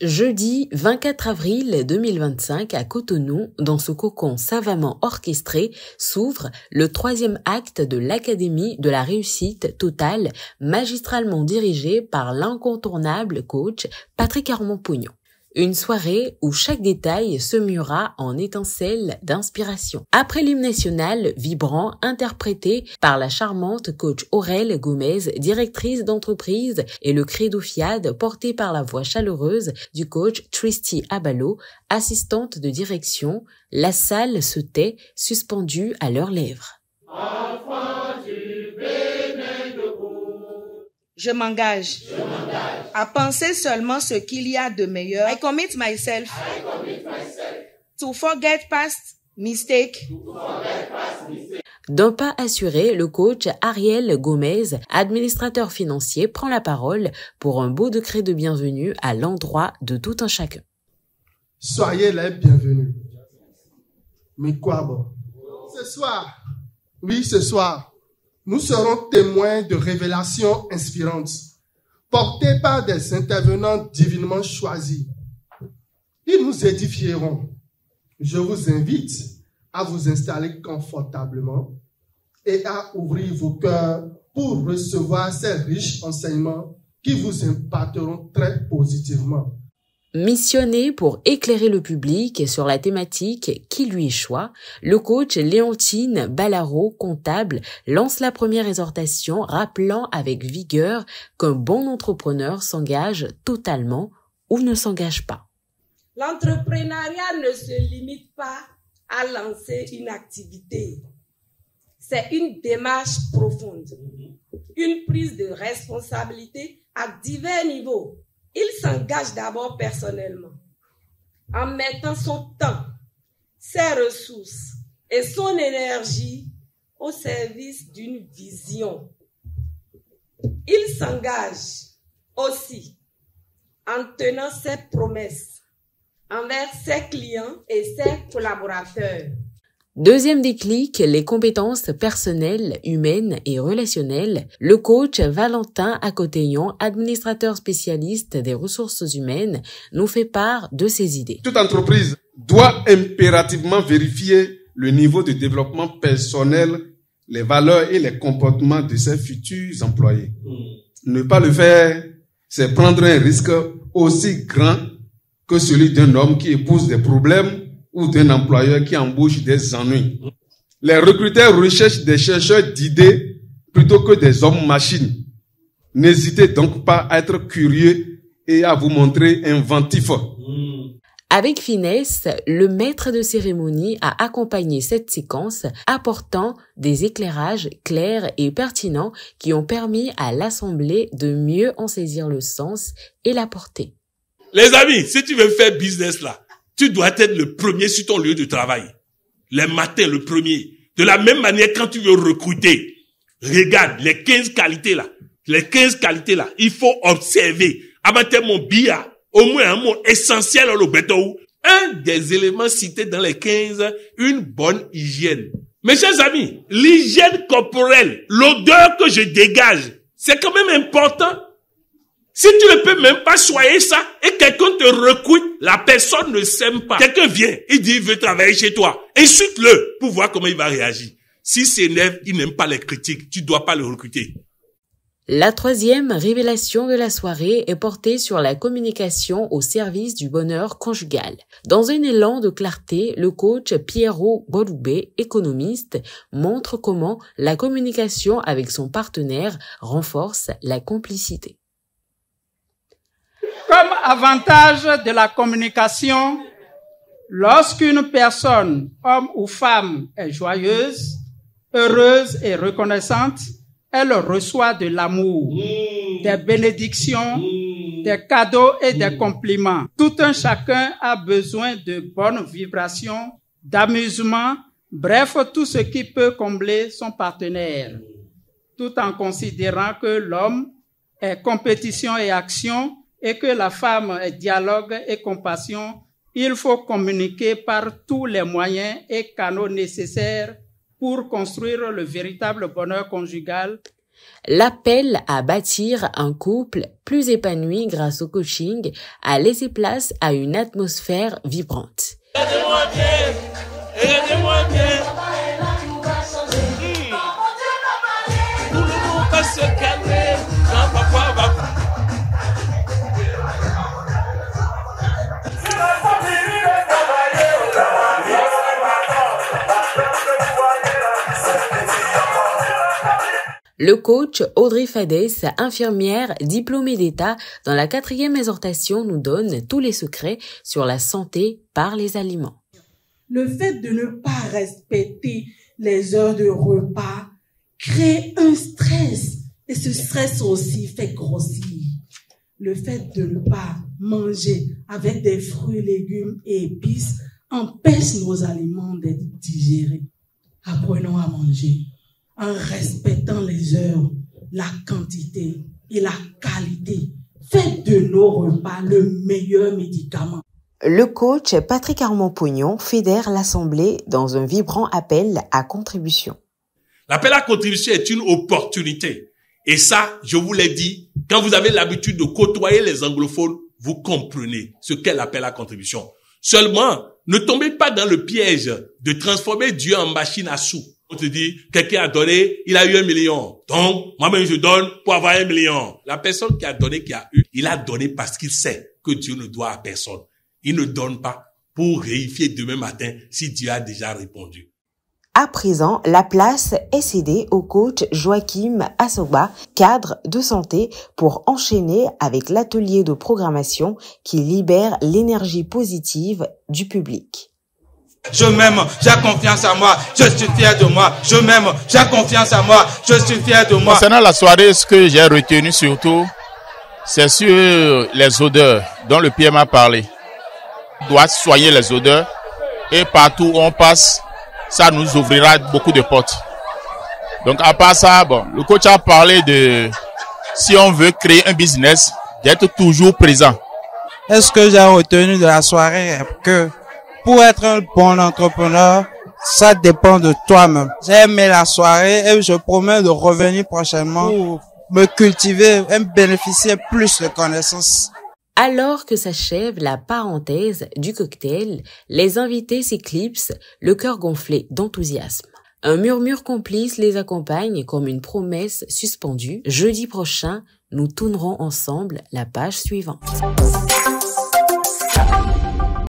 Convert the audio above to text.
Jeudi 24 avril 2025 à Cotonou, dans ce cocon savamment orchestré, s'ouvre le 3e acte de l'Académie de la réussite totale, magistralement dirigée par l'incontournable coach Patrick Armand-Pognon. Une soirée où chaque détail se muera en étincelles d'inspiration. Après l'hymne national vibrant interprété par la charmante coach Aurèle Gomez, directrice d'entreprise, et le credo fiade porté par la voix chaleureuse du coach Tristy Abalo, assistante de direction, la salle se tait, suspendue à leurs lèvres. Je m'engage à penser seulement ce qu'il y a de meilleur. I commit myself to forget past mistake. D'un pas assuré, le coach Ariel Gomez, administrateur financier, prend la parole pour un beau décret de bienvenue à l'endroit de tout un chacun. Soyez les bienvenus. Mais quoi bon? Ce soir, nous serons témoins de révélations inspirantes, portées par des intervenants divinement choisis. Ils nous édifieront. Je vous invite à vous installer confortablement et à ouvrir vos cœurs pour recevoir ces riches enseignements qui vous impacteront très positivement. Missionné pour éclairer le public sur la thématique qui lui est choix, le coach Léontine Ballaro, comptable, lance la première exhortation rappelant avec vigueur qu'un bon entrepreneur s'engage totalement ou ne s'engage pas. L'entrepreneuriat ne se limite pas à lancer une activité. C'est une démarche profonde, une prise de responsabilité à divers niveaux. Il s'engage d'abord personnellement, en mettant son temps, ses ressources et son énergie au service d'une vision. Il s'engage aussi en tenant ses promesses envers ses clients et ses collaborateurs. Deuxième déclic, les compétences personnelles, humaines et relationnelles. Le coach Valentin Acoteillon, administrateur spécialiste des ressources humaines, nous fait part de ses idées. Toute entreprise doit impérativement vérifier le niveau de développement personnel, les valeurs et les comportements de ses futurs employés. Ne pas le faire, c'est prendre un risque aussi grand que celui d'un homme qui épouse des problèmes ou d'un employeur qui embauche des ennuis. Les recruteurs recherchent des chercheurs d'idées plutôt que des hommes-machines. N'hésitez donc pas à être curieux et à vous montrer inventif. Avec finesse, le maître de cérémonie a accompagné cette séquence, apportant des éclairages clairs et pertinents qui ont permis à l'assemblée de mieux en saisir le sens et la portée. Les amis, si tu veux faire business là, tu dois être le premier sur ton lieu de travail. Les matins, le premier. De la même manière, quand tu veux recruter, regarde les 15 qualités là. Les 15 qualités là, il faut observer. Abattre mon bia, au moins un mot essentiel dans le béton. Un des éléments cités dans les 15, une bonne hygiène. Mes chers amis, l'hygiène corporelle, l'odeur que je dégage, c'est quand même important. Si tu ne peux même pas choyer ça et quelqu'un te recrute, la personne ne s'aime pas. Quelqu'un vient, il dit il veut travailler chez toi. Insulte-le pour voir comment il va réagir. S'il s'énerve, il n'aime pas les critiques. Tu dois pas le recruter. La troisième révélation de la soirée est portée sur la communication au service du bonheur conjugal. Dans un élan de clarté, le coach Pierrot Boloubé, économiste, montre comment la communication avec son partenaire renforce la complicité. Comme avantage de la communication, lorsqu'une personne, homme ou femme, est joyeuse, heureuse et reconnaissante, elle reçoit de l'amour, des bénédictions, des cadeaux et des compliments. Tout un chacun a besoin de bonnes vibrations, d'amusement, bref, tout ce qui peut combler son partenaire, tout en considérant que l'homme est compétition et action, et que la femme est dialogue et compassion. Il faut communiquer par tous les moyens et canaux nécessaires pour construire le véritable bonheur conjugal. L'appel à bâtir un couple plus épanoui grâce au coaching a laissé place à une atmosphère vibrante. Regardez-moi bien, regardez-moi bien. Tout le monde va se calmer quand papa va. Le coach Audrey Fadès, infirmière diplômée d'État dans la 4e exhortation, nous donne tous les secrets sur la santé par les aliments. Le fait de ne pas respecter les heures de repas crée un stress et ce stress aussi fait grossir. Le fait de ne pas manger avec des fruits, légumes et épices empêche nos aliments d'être digérés. Apprenons à manger en respectant les heures, la quantité et la qualité. Faites de nos repas le meilleur médicament. Le coach Patrick Armand-Pognon fédère l'Assemblée dans un vibrant appel à contribution. L'appel à contribution est une opportunité. Et ça, je vous l'ai dit, quand vous avez l'habitude de côtoyer les anglophones, vous comprenez ce qu'est l'appel à contribution. Seulement, ne tombez pas dans le piège de transformer Dieu en machine à sous. On te dit, quelqu'un a donné, il a eu 1 million. Donc, moi-même je donne pour avoir 1 million. La personne qui a donné, qui a eu, il a donné parce qu'il sait que Dieu ne doit à personne. Il ne donne pas pour vérifier demain matin si Dieu a déjà répondu. À présent, la place est cédée au coach Joachim Assoba, cadre de santé, pour enchaîner avec l'atelier de programmation qui libère l'énergie positive du public. Je m'aime, j'ai confiance en moi, je suis fier de moi. Je m'aime, j'ai confiance en moi, je suis fier de moi. Concernant la soirée, ce que j'ai retenu surtout, c'est sur les odeurs dont le PM a parlé. On doit soigner les odeurs et partout où on passe, ça nous ouvrira beaucoup de portes. Donc à part ça, bon, le coach a parlé de, si on veut créer un business, d'être toujours présent. Est-ce que j'ai retenu de la soirée que pour être un bon entrepreneur, ça dépend de toi-même. J'ai aimé la soirée et je promets de revenir prochainement pour me cultiver et bénéficier plus de connaissances. Alors que s'achève la parenthèse du cocktail, les invités s'éclipsent, le cœur gonflé d'enthousiasme. Un murmure complice les accompagne comme une promesse suspendue. Jeudi prochain, nous tournerons ensemble la page suivante.